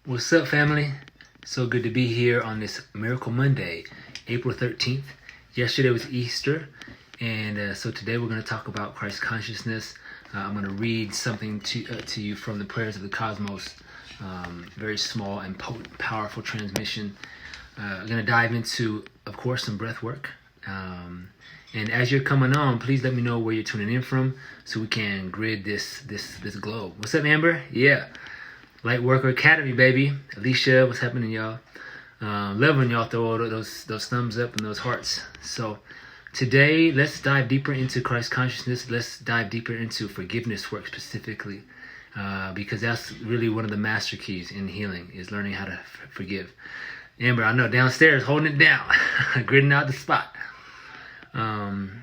What's up, family? So good to be here on this Miracle Monday, April 13th. Yesterday was Easter, and so today we're going to talk about Christ consciousness. I'm going to read something to you from the Prayers of the Cosmos. Very small and potent, powerful transmission. I'm going to dive into, of course, some breath work. And as you're coming on, please let me know where you're tuning in from so we can grid this globe. What's up, Amber? Yeah. Lightworker Academy, baby. Alicia, what's happening, y'all? Love when y'all throw all those thumbs up and those hearts. So today, let's dive deeper into Christ consciousness. Let's dive deeper into forgiveness work specifically, because that's really one of the master keys in healing, is learning how to forgive. Amber, I know, downstairs, holding it down, gridding out the spot. And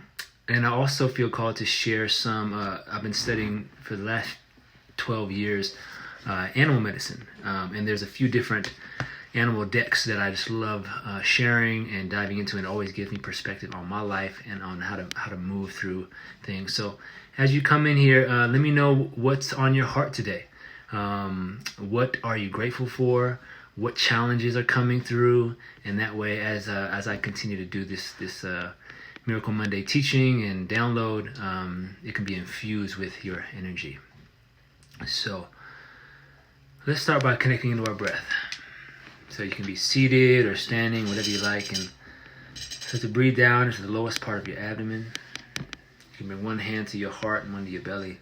I also feel called to share some, I've been studying for the last 12 years, animal medicine, and there's a few different animal decks that I just love sharing and diving into, and it always gives me perspective on my life and on how to move through things. So as you come in here, let me know what's on your heart today. What are you grateful for? What challenges are coming through? And that way, as I continue to do this Miracle Monday teaching and download, it can be infused with your energy. So let's start by connecting into our breath. So you can be seated or standing, whatever you like, and start to breathe down into the lowest part of your abdomen. You can bring one hand to your heart and one to your belly.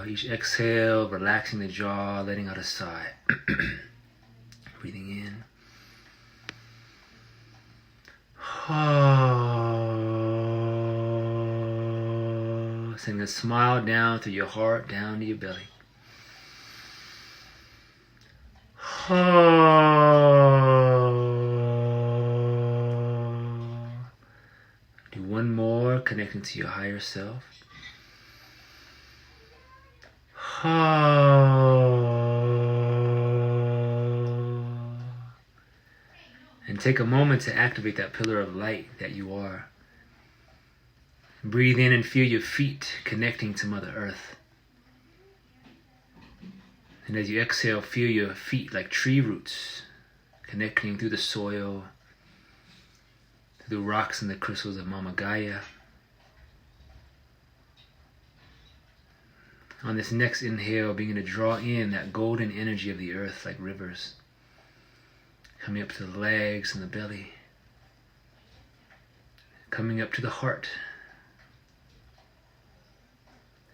Each exhale, relaxing the jaw, letting out a sigh. Breathing in. Sending a smile down through your heart, down to your belly. Do one more, connecting to your higher self. And take a moment to activate that pillar of light that you are. Breathe in and feel your feet connecting to Mother Earth. And as you exhale, feel your feet like tree roots connecting through the soil, through the rocks and the crystals of Mama Gaia. On this next inhale, begin to draw in that golden energy of the earth like rivers, coming up to the legs and the belly, coming up to the heart.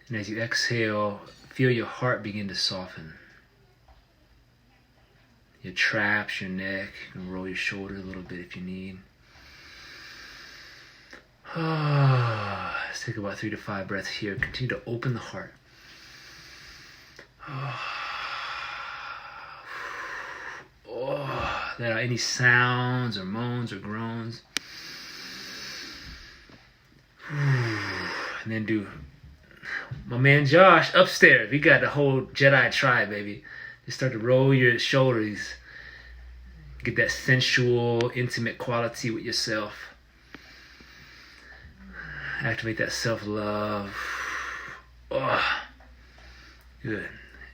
And as you exhale, feel your heart begin to soften. Your traps, your neck, you can roll your shoulders a little bit if you need. Let's take about 3 to 5 breaths here. Continue to open the heart. Let out any sounds or moans or groans. And then do my man Josh upstairs. We got the whole Jedi tribe, baby. Just start to roll your shoulders. Get that sensual, intimate quality with yourself. Activate that self-love. Good.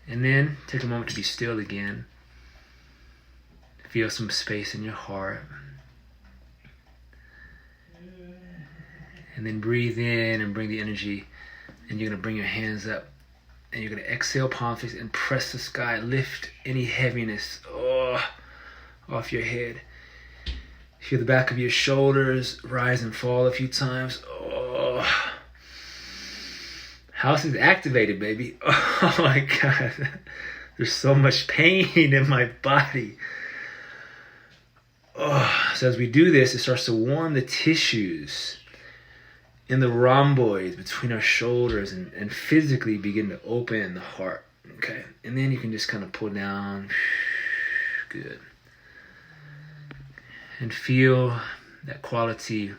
And then take a moment to be still again. Feel some space in your heart. And then breathe in and bring the energy. And you're going to bring your hands up. And you're going to exhale, palm face, and press the sky. Lift any heaviness off your head. Feel the back of your shoulders rise and fall a few times. House is activated, baby. Oh my God. There's so much pain in my body. So as we do this, it starts to warm the tissues in the rhomboids between our shoulders and physically begin to open the heart. Okay. And then you can just kind of pull down. Good. And feel that quality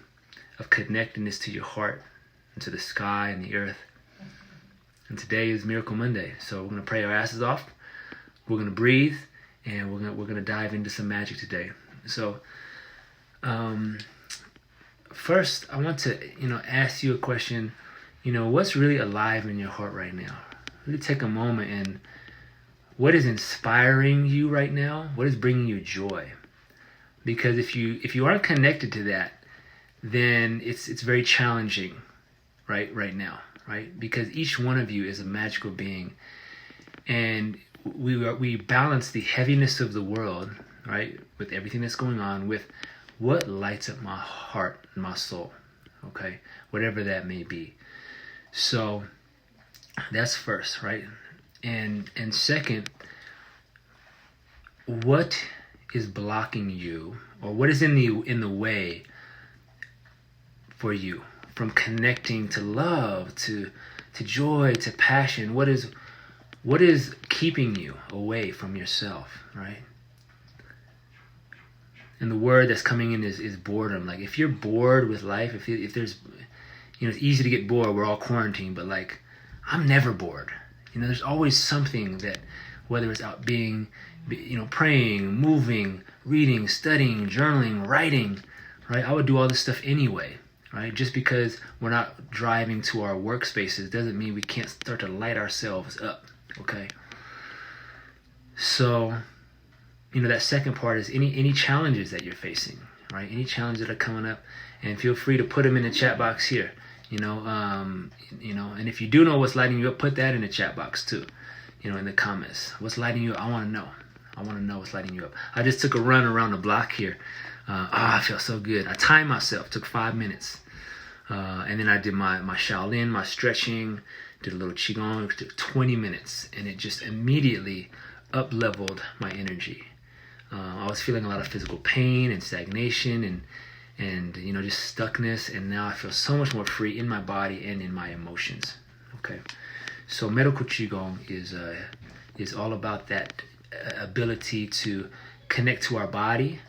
of connectedness to your heart and to the sky and the earth. And today is Miracle Monday, so we're going to pray our asses off. We're going to breathe, and we're going to dive into some magic today. So, first, I want to, ask you a question. What's really alive in your heart right now? really take a moment and what is inspiring you right now? What is bringing you joy? Because if you aren't connected to that, then it's very challenging, right now, right? Because each one of you is a magical being, and we balance the heaviness of the world, right, with everything that's going on, with what lights up my heart and my soul, okay, whatever that may be. So that's first, right? And second, what is blocking you, or what is in the way for you from connecting to love, to joy, to passion? What is keeping you away from yourself, right? And the word that's coming in is boredom. Like, if you're bored with life, if there's, it's easy to get bored. We're all quarantined, but like, I'm never bored. There's always something that, whether it's out being, praying, moving, reading, studying, journaling, writing, right? I would do all this stuff anyway, right? Just because we're not driving to our workspaces doesn't mean we can't start to light ourselves up, okay? So, that second part is any challenges that you're facing, right? Any challenges that are coming up, and feel free to put them in the chat box here. And if you do know what's lighting you up, put that in the chat box too, in the comments. What's lighting you up? I want to know what's lighting you up. I just took a run around the block here. I felt so good. I timed myself, took 5 minutes. And then I did my Shaolin, my stretching, did a little Qigong, took 20 minutes. And it just immediately up-leveled my energy. I was feeling a lot of physical pain and stagnation and just stuckness, and now I feel so much more free in my body and in my emotions. Okay, so medical qigong is all about that ability to connect to our body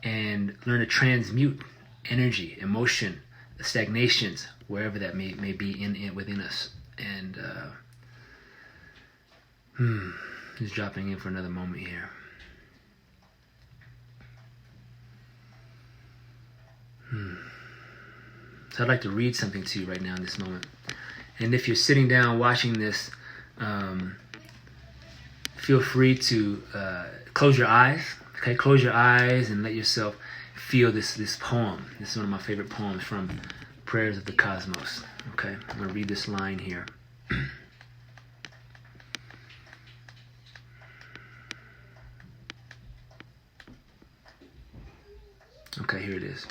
and learn to transmute energy, emotion, stagnations, wherever that may be within us. And just dropping in for another moment here. So I'd like to read something to you right now in this moment. And if you're sitting down watching this, feel free to close your eyes. Okay, close your eyes and let yourself feel this poem. This is one of my favorite poems from Prayers of the Cosmos. Okay, I'm going to read this line here. Okay, here it is.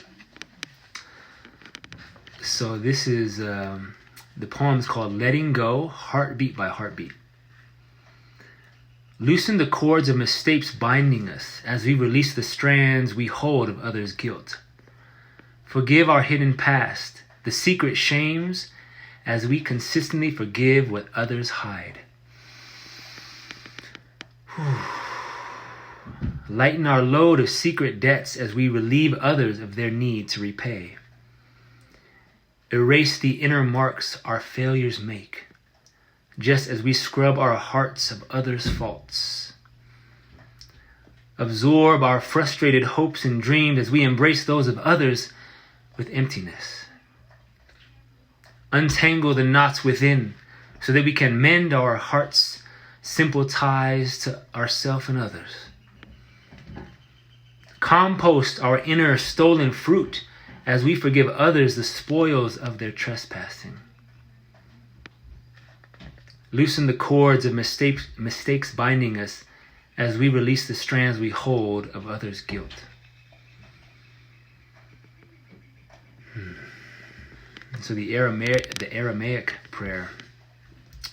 So this is, the poem is called Letting Go, Heartbeat by Heartbeat. Loosen the cords of mistakes binding us as we release the strands we hold of others' guilt. Forgive our hidden past, the secret shames, as we consistently forgive what others hide. Lighten our load of secret debts as we relieve others of their need to repay. Erase the inner marks our failures make, just as we scrub our hearts of others' faults. Absorb our frustrated hopes and dreams as we embrace those of others with emptiness. Untangle the knots within so that we can mend our hearts' simple ties to ourselves and others. Compost our inner stolen fruit as we forgive others the spoils of their trespassing. Loosen the cords of mistakes binding us as we release the strands we hold of others' guilt. So the Aramaic prayer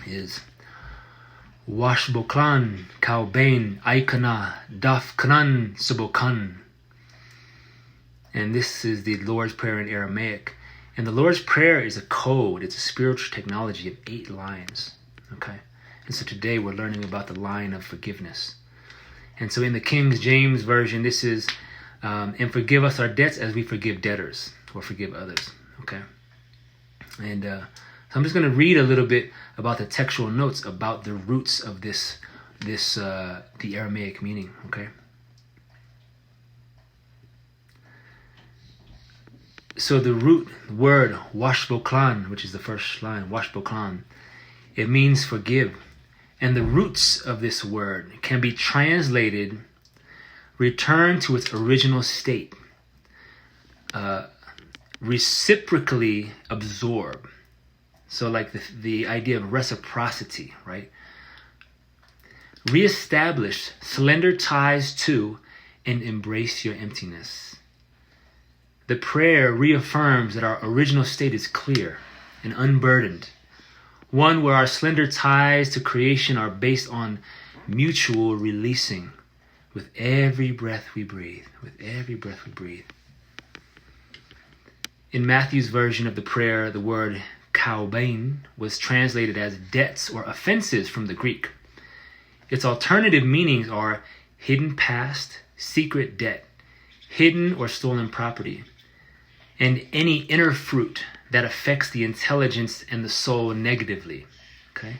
is Washboklan Kaubain Aikana Daf Kanan Subokan. And this is the Lord's Prayer in Aramaic. And the Lord's Prayer is a code. It's a spiritual technology of 8 lines. Okay? And so today we're learning about the line of forgiveness. And so in the King James Version, this is, and forgive us our debts as we forgive debtors, or forgive others. Okay? And so I'm just going to read a little bit about the textual notes about the roots of the Aramaic meaning. Okay? So the root word washboklan, which is the first line, washboklan, it means forgive, And the roots of this word can be translated return to its original state, reciprocally absorb. So like the idea of reciprocity, right? Reestablish slender ties to and embrace your emptiness. The prayer reaffirms that our original state is clear and unburdened, one where our slender ties to creation are based on mutual releasing with every breath we breathe, with every breath we breathe. In Matthew's version of the prayer, the word kaubein was translated as debts or offenses from the Greek. Its alternative meanings are hidden past, secret debt, hidden or stolen property, and any inner fruit that affects the intelligence and the soul negatively. Okay?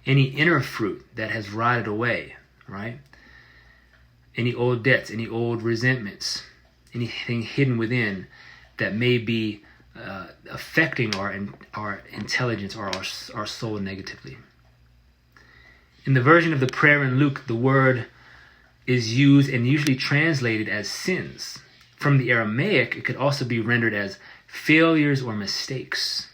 Any inner fruit that has rotted away, right? Any old debts, any old resentments, anything hidden within that may be affecting our intelligence or our soul negatively. In the version of the prayer in Luke, the word is used and usually translated as sins. From the Aramaic, it could also be rendered as failures or mistakes,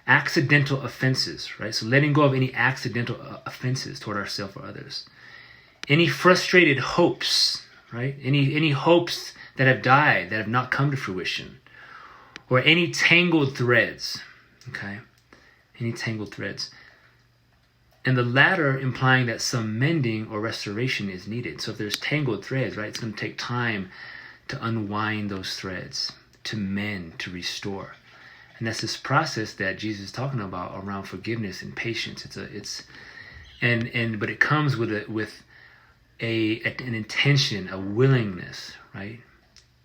accidental offenses, right? So letting go of any accidental offenses toward ourselves or others. Any frustrated hopes, right? Any hopes that have died, that have not come to fruition. Or any tangled threads, okay? Any tangled threads. And the latter implying that some mending or restoration is needed. So if there's tangled threads, right, it's going to take time to unwind those threads, to mend, to restore. And that's this process that Jesus is talking about around forgiveness and patience. But it comes with an intention, a willingness, right,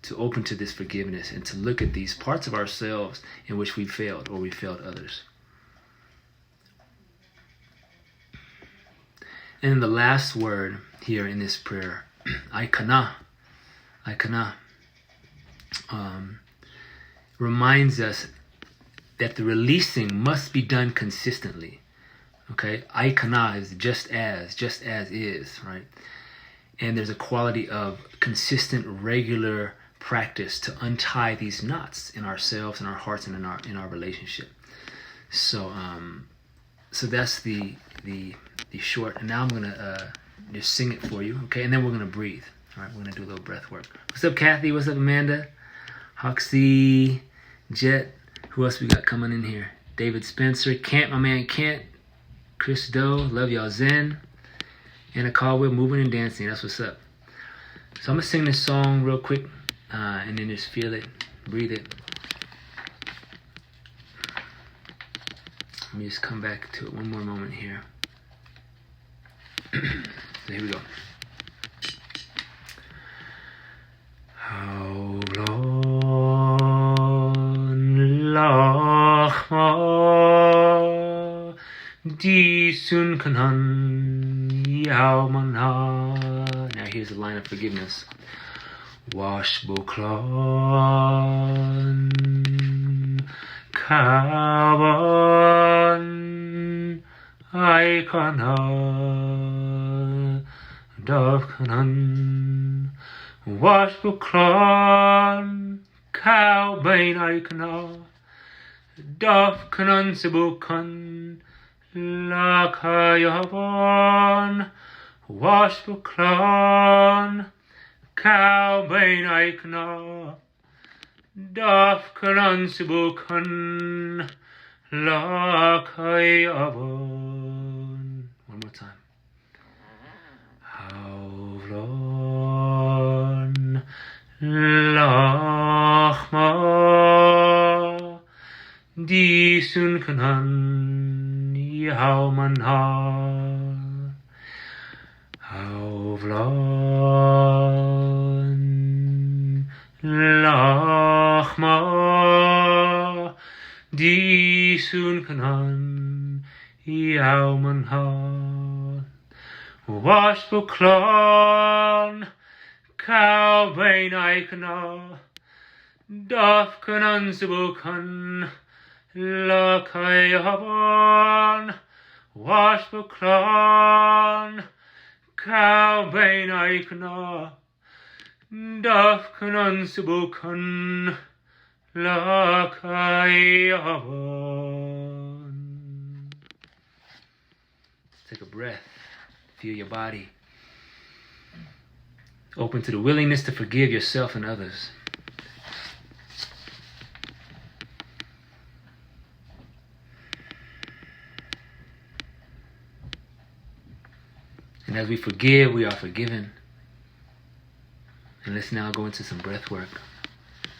to open to this forgiveness and to look at these parts of ourselves in which we failed or we failed others. And the last word here in this prayer, aikana, reminds us that the releasing must be done consistently. Okay, aikana is just as is, right? And there's a quality of consistent, regular practice to untie these knots in ourselves, in our hearts, and in our relationship. So that's the short. And now I'm gonna just sing it for you, okay? And then we're gonna breathe. All right, we're gonna do a little breath work. What's up, Kathy? What's up, Amanda? Hoxie, Jet. Who else we got coming in here? David Spencer, Kent, my man Kent, Chris Doe, love y'all, Zen, Anna Caldwell, moving and dancing. That's what's up. So I'm gonna sing this song real quick, and then just feel it, breathe it. Let me just come back to it one more moment here. So here we go. Lachma disun kanan yaumana. Now here's the line of forgiveness. Wash boklan kavan aikana davkanan. Wash boklan kaubain aikana davkanan sebukan lakayavan. Wash boklan kaubain aikana davkanan sebukan lakayavan. One more time. Havlan lachma disun kanan yaumanha. Havlan lachma disun kanan yaumanha. Wash boklan kaubain aikana davkanan sebukan lakayavan. Washbuklan, Kaubain Aikna, Dafkanan Subukan, Lakayavan. Take a breath. Feel your body. Open to the willingness to forgive yourself and others. And as we forgive, we are forgiven. And let's now go into some breath work.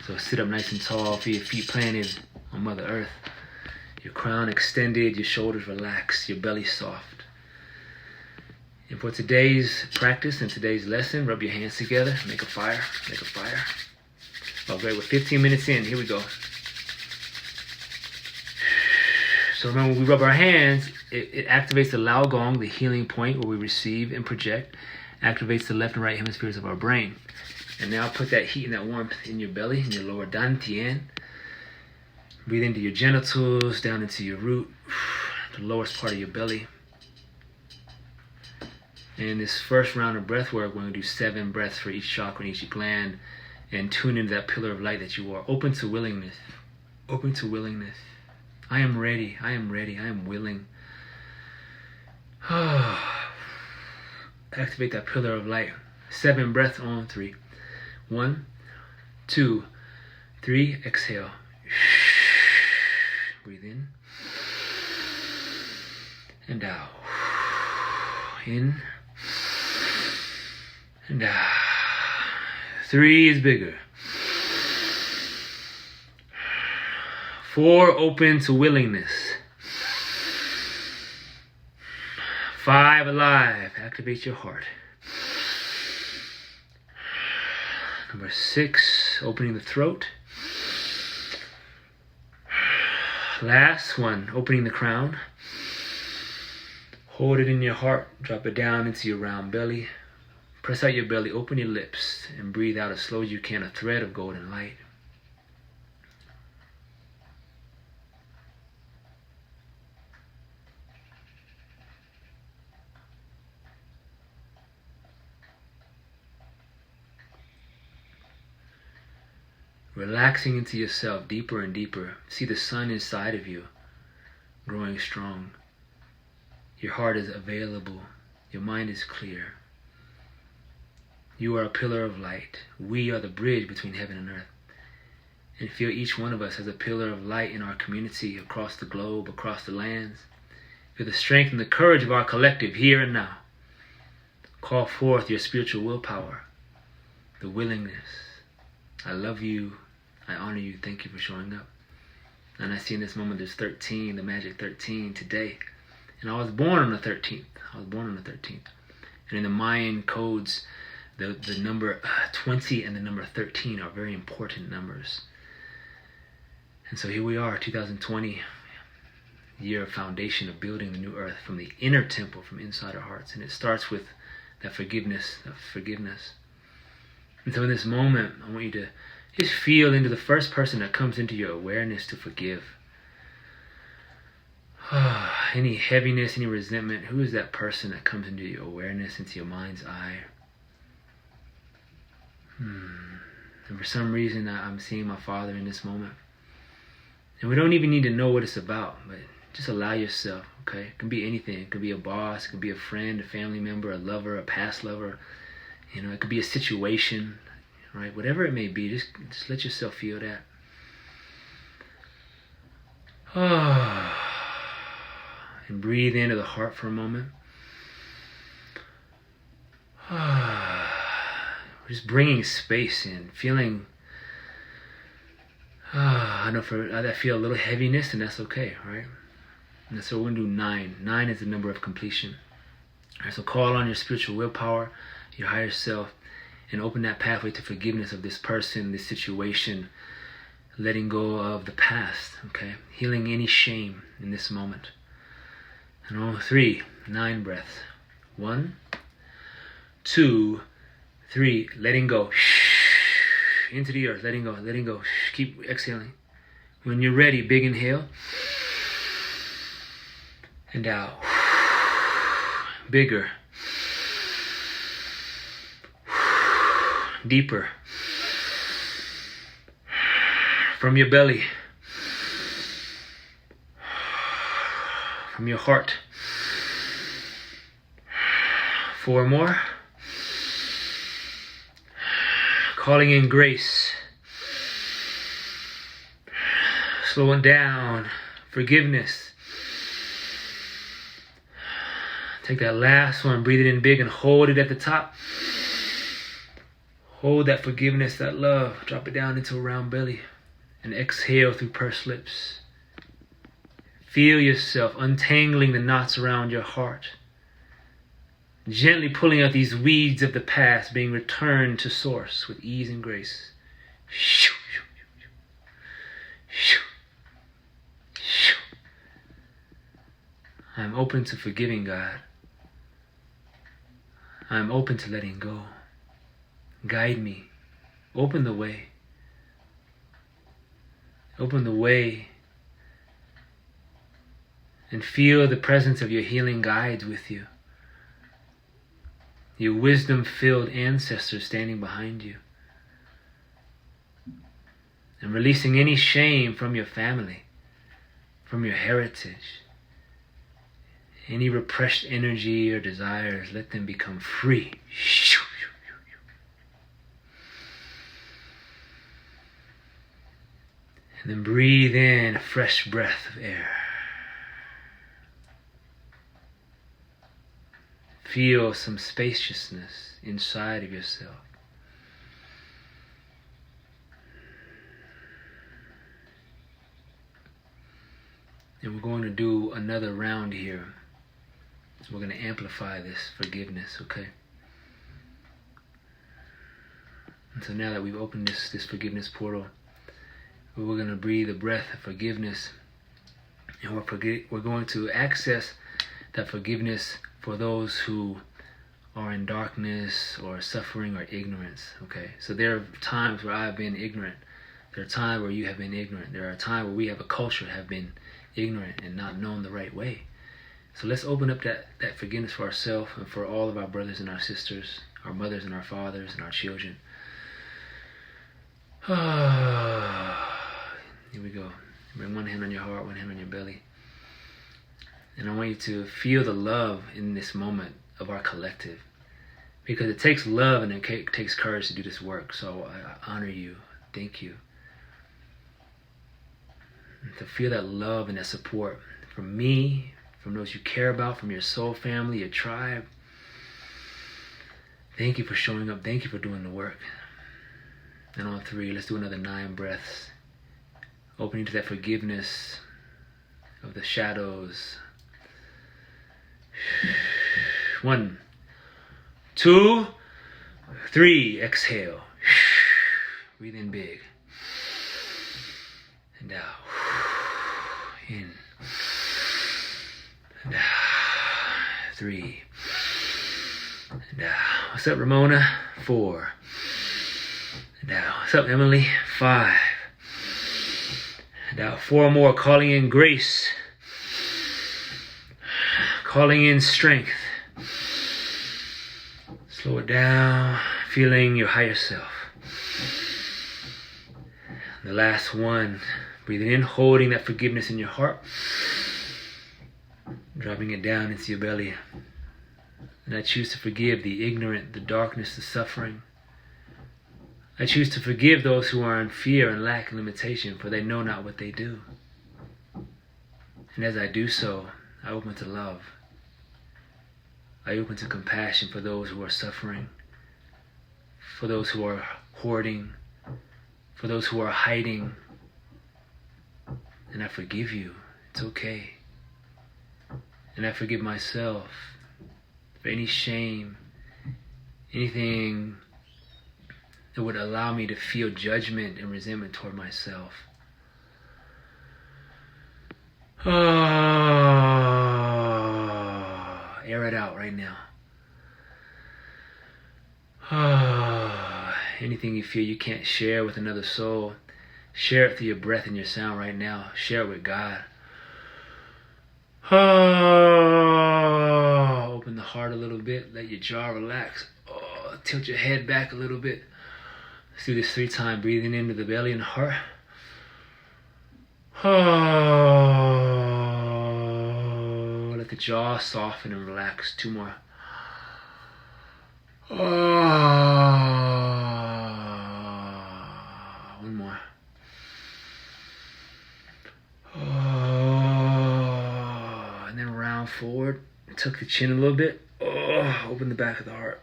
So sit up nice and tall, feel your feet planted on Mother Earth. Your crown extended, your shoulders relaxed, your belly soft. And for today's practice and today's lesson, rub your hands together, make a fire, make a fire. Oh, great, we're 15 minutes in, here we go. So remember, when we rub our hands, it activates the Lao Gong, the healing point where we receive and project, activates the left and right hemispheres of our brain. And now put that heat and that warmth in your belly, in your lower dantian. Breathe into your genitals, down into your root, the lowest part of your belly. And in this first round of breath work, we're going to do 7 breaths for each chakra and each gland, and tune into that pillar of light that you are. Open to willingness. Open to willingness. I am ready. I am ready. I am willing. Activate that pillar of light. 7 breaths on 3. 1, 2, 3. Exhale. Breathe in. And out. In. And out. 3 is bigger. 4, open to willingness. 5, alive. Activate your heart. Number 6, opening the throat. Last one, opening the crown. Hold it in your heart. Drop it down into your round belly. Press out your belly, open your lips, and breathe out as slow as you can, a thread of golden light. Relaxing into yourself deeper and deeper. See the sun inside of you growing strong. Your heart is available. Your mind is clear. You are a pillar of light. We are the bridge between heaven and earth. And feel each one of us as a pillar of light in our community, across the globe, across the lands. Feel the strength and the courage of our collective here and now. Call forth your spiritual willpower, the willingness. I love you. I honor you. Thank you for showing up. And I see in this moment there's 13, the magic 13 today. And I was born on the 13th. I was born on the 13th. And in the Mayan codes, the number 20 and the number 13 are very important numbers. And so here we are, 2020, year of foundation of building the new earth from the inner temple, from inside our hearts. And it starts with that forgiveness. And so in this moment, I want you to just feel into the first person that comes into your awareness to forgive. Any heaviness, any resentment, who is that person that comes into your awareness, into your mind's eye? And for some reason, I'm seeing my father in this moment. And we don't even need to know what it's about, but just allow yourself, okay? It can be anything. It could be a boss, it could be a friend, a family member, a lover, a past lover. You know, it could be a situation, right? Whatever it may be, just let yourself feel that. And breathe into the heart for a moment. Just bringing space in, feeling, I know I feel a little heaviness, and that's okay, right? And so we're going to do 9. 9 is the number of completion. All right, so call on your spiritual willpower, your higher self, and open that pathway to forgiveness of this person, this situation, letting go of the past, okay? Healing any shame in this moment. And on 3, 9 breaths. 1, 2, 3, letting go. Into the earth, letting go. Keep exhaling. When you're ready, big inhale. And out. Bigger. Deeper. From your belly. From your heart. 4 more. Calling in grace. Slowing down. Forgiveness. Take that last one, breathe it in big and hold it at the top. Hold that forgiveness, that love. Drop it down into a round belly. And exhale through pursed lips. Feel yourself untangling the knots around your heart. Gently pulling out these weeds of the past, being returned to source with ease and grace. I'm open to forgiving, God. I'm open to letting go. Guide me. Open the way. Open the way. And feel the presence of your healing guides with you. Your wisdom-filled ancestors standing behind you. And releasing any shame from your family, from your heritage. Any repressed energy or desires, let them become free. And then breathe in a fresh breath of air. Feel some spaciousness inside of yourself. And we're going to do another round here. So we're going to amplify this forgiveness, okay? And so now that we've opened this forgiveness portal, we're going to breathe a breath of forgiveness. And we're going to access that forgiveness for those who are in darkness or suffering or ignorance, okay? So there are times where I've been ignorant. There are times where you have been ignorant. There are times where we have a culture have been ignorant and not known the right way. So let's open up that forgiveness for ourselves and for all of our brothers and our sisters, our mothers and our fathers and our children. Here we go. Bring one hand on your heart, one hand on your belly. And I want you to feel the love in this moment of our collective. Because it takes love and it takes courage to do this work. So I honor you. Thank you. And to feel that love and that support from me, from those you care about, from your soul family, your tribe. Thank you for showing up. Thank you for doing the work. And on 3, let's do another 9 breaths. Opening to that forgiveness of the shadows. 1, 2, 3. Exhale. Breathe in big. And out. In. And out. 3. And out. What's up, Ramona? 4. And out. What's up, Emily? 5. And out. 4 more. Calling in grace. Calling in strength. Slow it down. Feeling your higher self. The last one. Breathing in, holding that forgiveness in your heart. Dropping it down into your belly. And I choose to forgive the ignorant, the darkness, the suffering. I choose to forgive those who are in fear and lack limitation, for they know not what they do. And as I do so, I open to love. I open to compassion for those who are suffering, for those who are hoarding, for those who are hiding. And I forgive you. It's okay. And I forgive myself for any shame, anything that would allow me to feel judgment and resentment toward myself. Air it out right now. Anything you feel you can't share with another soul, share it through your breath and your sound right now. Share it with God. Open the heart a little bit. Let your jaw relax. Tilt your head back a little bit. Let's do this 3 times. Breathing into the belly and heart. Let the jaw soften and relax. 2 more. One more. And then round forward. Tuck the chin a little bit. Open the back of the heart.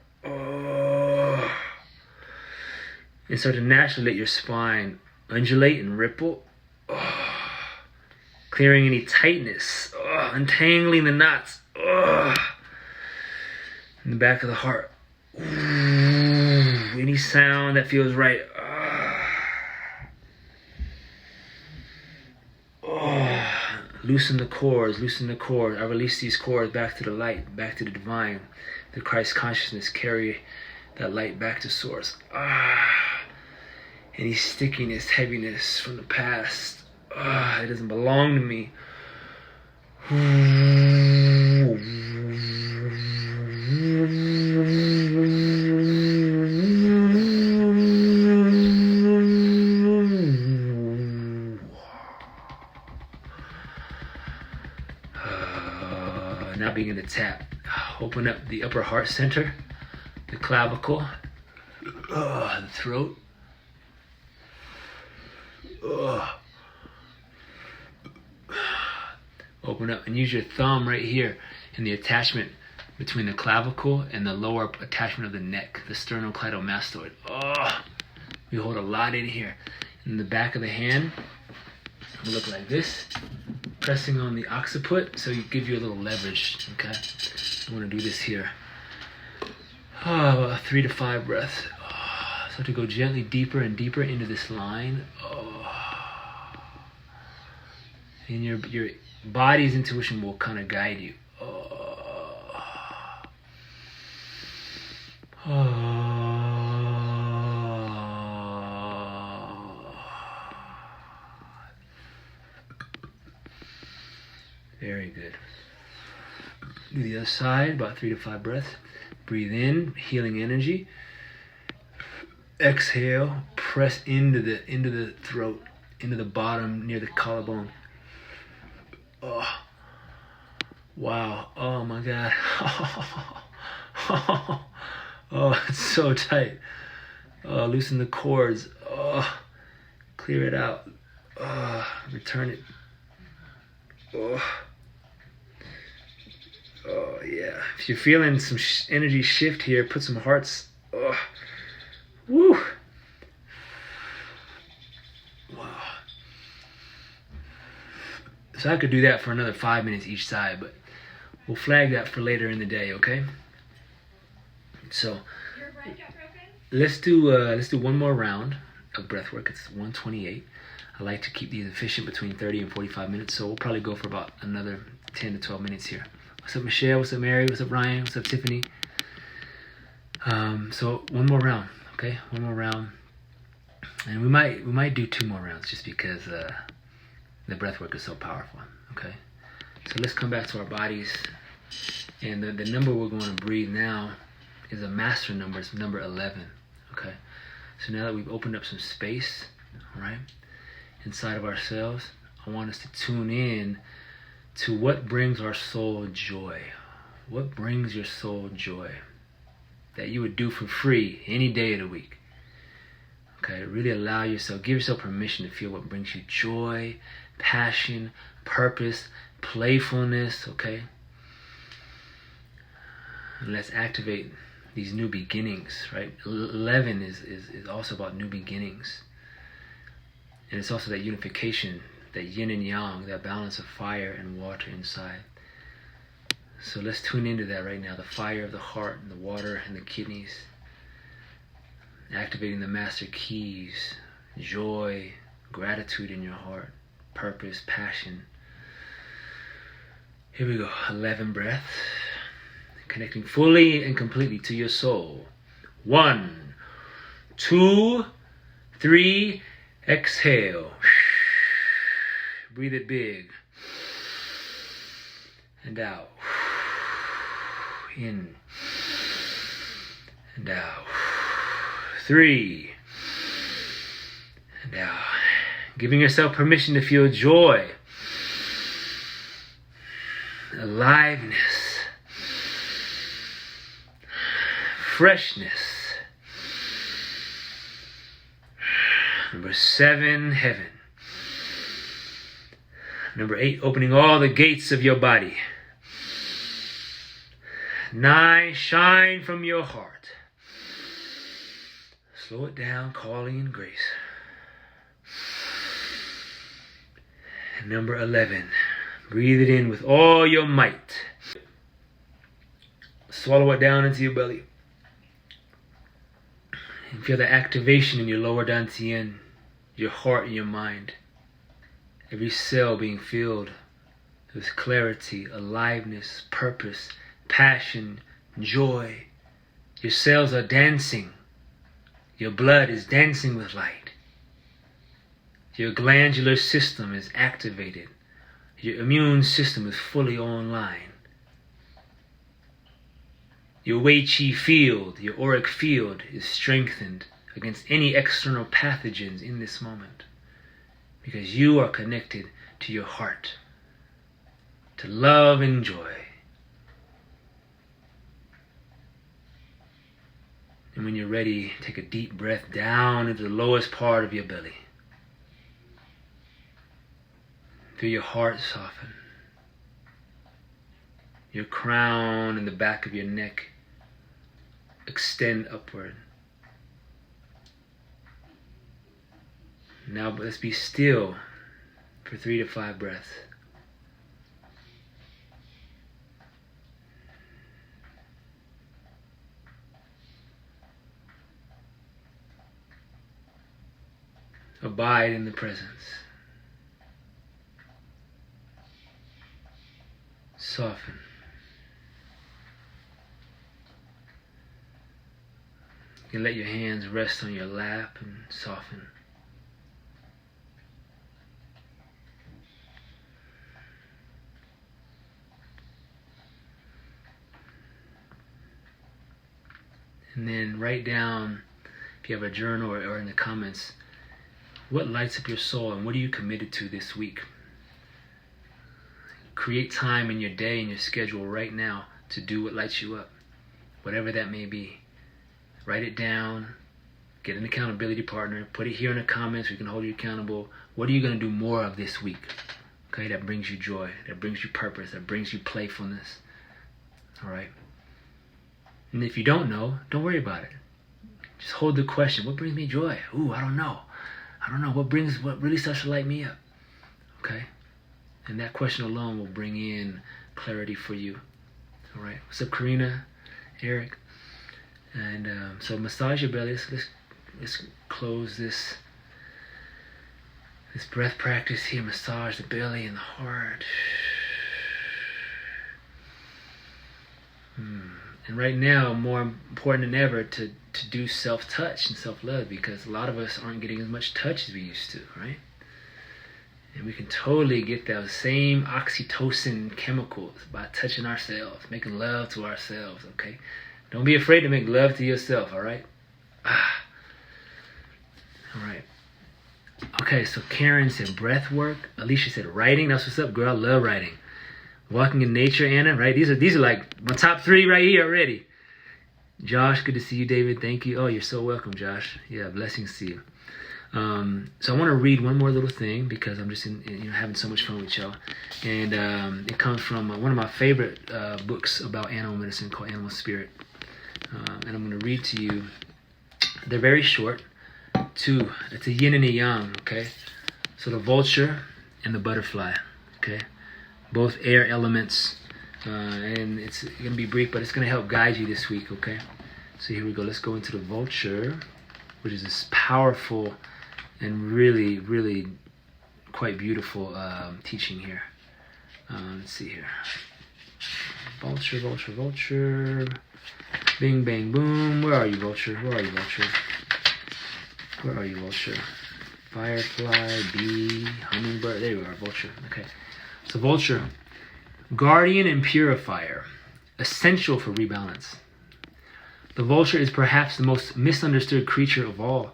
And start to naturally let your spine undulate and ripple. Clearing any tightness. Untangling the knots. In the back of the heart. Any sound that feels right. Loosen the cords, loosen the cords. I release these cords back to the light, back to the divine, the Christ consciousness. Carry that light back to source. Any stickiness, heaviness from the past. It doesn't belong to me. Now begin to tap. Open up the upper heart center, the clavicle, the throat. Open up and use your thumb right here in the attachment between the clavicle and the lower attachment of the neck, the sternocleidomastoid. We hold a lot in here. In the back of the hand, it'll look like this. Pressing on the occiput, so you give you a little leverage, okay? I want to do this here. 3 to 5 breaths. So to go gently deeper and deeper into this line. And your body's intuition will kind of guide you. Very good. Do the other side, about 3 to 5 breaths. Breathe in, healing energy. Exhale, press into the throat, into the bottom near the collarbone. Wow. Oh my God. It's so tight. Loosen the cords. Clear it out. Return it. Yeah. If you're feeling some energy shift here, put some hearts. Woo. Wow. So I could do that for another 5 minutes each side, but we'll flag that for later in the day, okay? So let's do one more round of breath work. It's 128. I like to keep these efficient between 30 and 45 minutes, so we'll probably go for about another 10 to 12 minutes here. What's up, Michelle? What's up, Mary? What's up, Ryan? What's up, Tiffany? So one more round, okay? One more round, and we might do 2 more rounds just because the breath work is so powerful, okay? So let's come back to our bodies, and the number we're going to breathe now is a master number. It's number 11, okay? So now that we've opened up some space, all right, inside of ourselves, I want us to tune in to what brings our soul joy. What brings your soul joy that you would do for free any day of the week? Okay, really allow yourself, give yourself permission to feel what brings you joy, passion, purpose, playfulness, okay? And let's activate these new beginnings, right? 11 is also about new beginnings. And it's also that unification, that yin and yang, that balance of fire and water inside. So let's tune into that right now. The fire of the heart and the water and the kidneys. Activating the master keys. Joy, gratitude in your heart. Purpose, passion. Here we go. 11 breaths. Connecting fully and completely to your soul. 1, 2, 3. Exhale. Breathe it big. And out. In and out. 3 and out. Giving yourself permission to feel joy, aliveness, freshness. Number 7, heaven. Number 8, opening all the gates of your body. 9, shine from your heart. Slow it down, calling in grace. And number 11, breathe it in with all your might. Swallow it down into your belly. And feel the activation in your lower dantian, your heart and your mind. Every cell being filled with clarity, aliveness, purpose, passion, joy. Your cells are dancing. Your blood is dancing with light. Your glandular system is activated. Your immune system is fully online. Your Wei Qi field, your auric field, is strengthened against any external pathogens in this moment, because you are connected to your heart, to love and joy. And when you're ready, take a deep breath down into the lowest part of your belly. Feel your heart soften. Your crown and the back of your neck extend upward. Now let's be still for 3 to 5 breaths. Abide in the presence. Soften. You can let your hands rest on your lap and soften. And then write down, if you have a journal or in the comments, what lights up your soul and what are you committed to this week? Create time in your day and your schedule right now to do what lights you up, whatever that may be. Write it down, get an accountability partner, put it here in the comments, we can hold you accountable. What are you going to do more of this week? Okay, that brings you joy, that brings you purpose, that brings you playfulness. All right? And if you don't know, don't worry about it. Just hold the question, what brings me joy? Ooh, I don't know. What really starts to light me up? Okay? And that question alone will bring in clarity for you. All right? What's up, Karina, Eric? And so massage your belly. Let's close this breath practice here. Massage the belly and the heart. And right now, more important than ever to do self-touch and self-love, because a lot of us aren't getting as much touch as we used to, right? And we can totally get those same oxytocin chemicals by touching ourselves, making love to ourselves, okay? Don't be afraid to make love to yourself, all right? All right. Okay, so Karen said breath work. Alicia said writing. That's what's up, girl. I love writing. Walking in nature, Anna, right? These are like my top 3 right here already. Josh, good to see you, David. Thank you. Oh, you're so welcome, Josh. Yeah, blessings to you. So I want to read one more little thing because I'm just having so much fun with y'all. And it comes from one of my favorite books about animal medicine called Animal Spirit. And I'm going to read to you. They're very short. 2. It's a yin and a yang, okay? So the vulture and the butterfly, okay? Both air elements. And it's going to be brief, but it's going to help guide you this week, okay? So here we go. Let's go into the vulture, which is this powerful and really, really quite beautiful teaching here. Let's see here. Vulture, vulture, vulture. Bing, bang, boom. Where are you, vulture? Where are you, vulture? Where are you, vulture? Firefly, bee, hummingbird. There you are, vulture. Okay. So vulture, guardian and purifier, essential for rebalance. The vulture is perhaps the most misunderstood creature of all.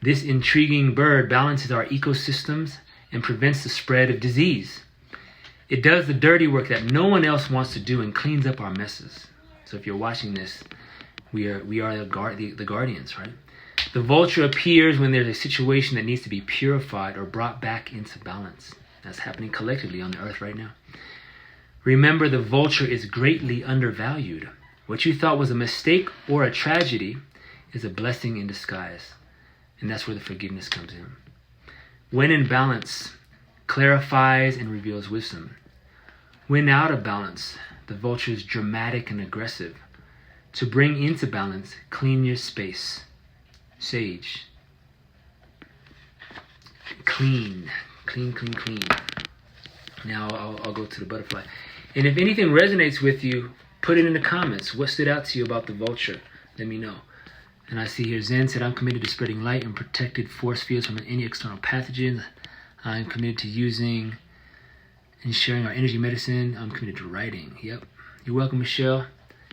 This intriguing bird balances our ecosystems and prevents the spread of disease. It does the dirty work that no one else wants to do and cleans up our messes. So if you're watching this, we are the guardians, right? The vulture appears when there's a situation that needs to be purified or brought back into balance. That's happening collectively on the earth right now. Remember, the vulture is greatly undervalued. What you thought was a mistake or a tragedy is a blessing in disguise. And that's where the forgiveness comes in. When in balance, clarifies and reveals wisdom. When out of balance, the vulture is dramatic and aggressive. To bring into balance, clean your space. Sage. Clean. Clean. Now I'll go to the butterfly. And if anything resonates with you, put it in the comments. What stood out to you about the vulture? Let me know. And I see here Zen said, I'm committed to spreading light and protected force fields from any external pathogens. I'm committed to using and sharing our energy medicine. I'm committed to writing. Yep. You're welcome, Michelle.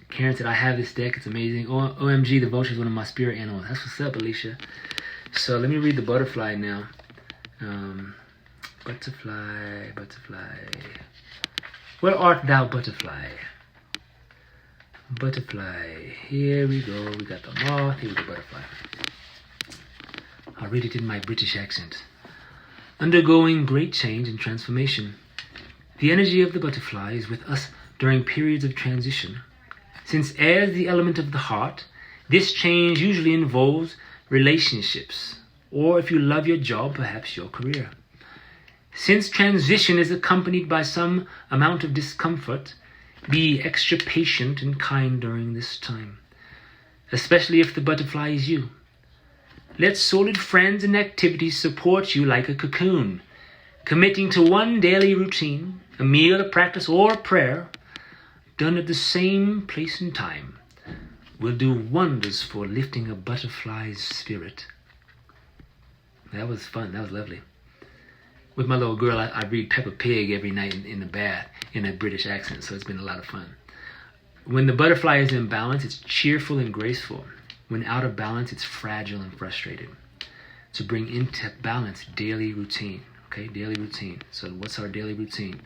Karen said, I have this deck. It's amazing. OMG, the vulture is one of my spirit animals. That's what's up, Alicia. So let me read the butterfly now. Butterfly. Where art thou, butterfly? Butterfly. Here we go. We got the moth. Here we go, butterfly. I'll read it in my British accent. Undergoing great change and transformation. The energy of the butterfly is with us during periods of transition. Since air is the element of the heart, this change usually involves relationships, or if you love your job, perhaps your career. Since transition is accompanied by some amount of discomfort, be extra patient and kind during this time, especially if the butterfly is you. Let solid friends and activities support you like a cocoon. Committing to one daily routine, a meal, a practice, or a prayer, done at the same place and time, will do wonders for lifting a butterfly's spirit. That was fun. That was lovely. With my little girl, I read Peppa Pig every night in the bath in a British accent, so it's been a lot of fun. When the butterfly is in balance, it's cheerful and graceful. When out of balance, it's fragile and frustrated. To bring into balance, daily routine. Okay, daily routine. So what's our daily routine?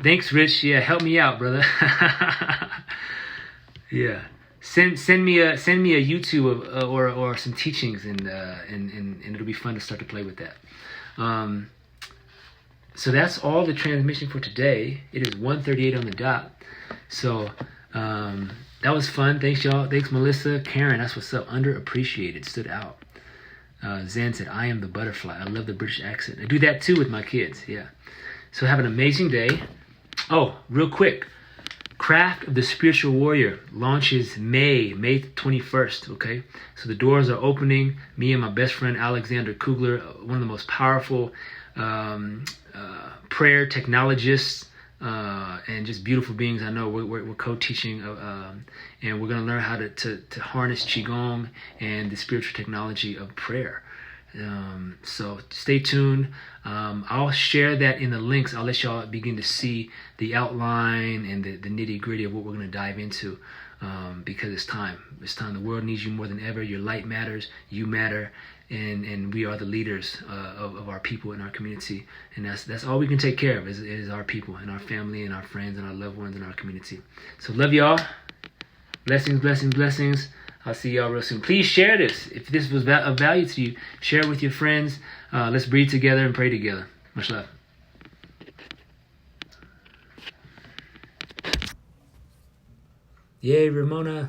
Thanks, Rich. Yeah, help me out, brother. Yeah, send me a YouTube or some teachings, and it'll be fun to start to play with that. So that's all the transmission for today. It is 1:38 on the dot. So that was fun. Thanks, y'all. Thanks, Melissa. Karen, that's what's up. Underappreciated. Stood out. Zen said, I am the butterfly. I love the British accent. I do that too with my kids. Yeah. So have an amazing day. Oh, real quick. Craft of the Spiritual Warrior launches May 21st, okay? So the doors are opening. Me and my best friend Alexander Kugler, one of the most powerful prayer technologists and just beautiful beings I know. We're co-teaching and we're going to learn how to harness Qigong and the spiritual technology of prayer. So stay tuned. I'll share that in the links. I'll let y'all begin to see the outline and the nitty gritty of what we're going to dive into because it's time. It's time. The world needs you more than ever. Your light matters. You matter. And we are the leaders of our people in our community. And that's all we can take care of is our people and our family and our friends and our loved ones in our community. So love y'all. Blessings, blessings, blessings. I'll see y'all real soon. Please share this. If this was of value to you, share it with your friends. Let's breathe together and pray together. Much love. Yay, Ramona.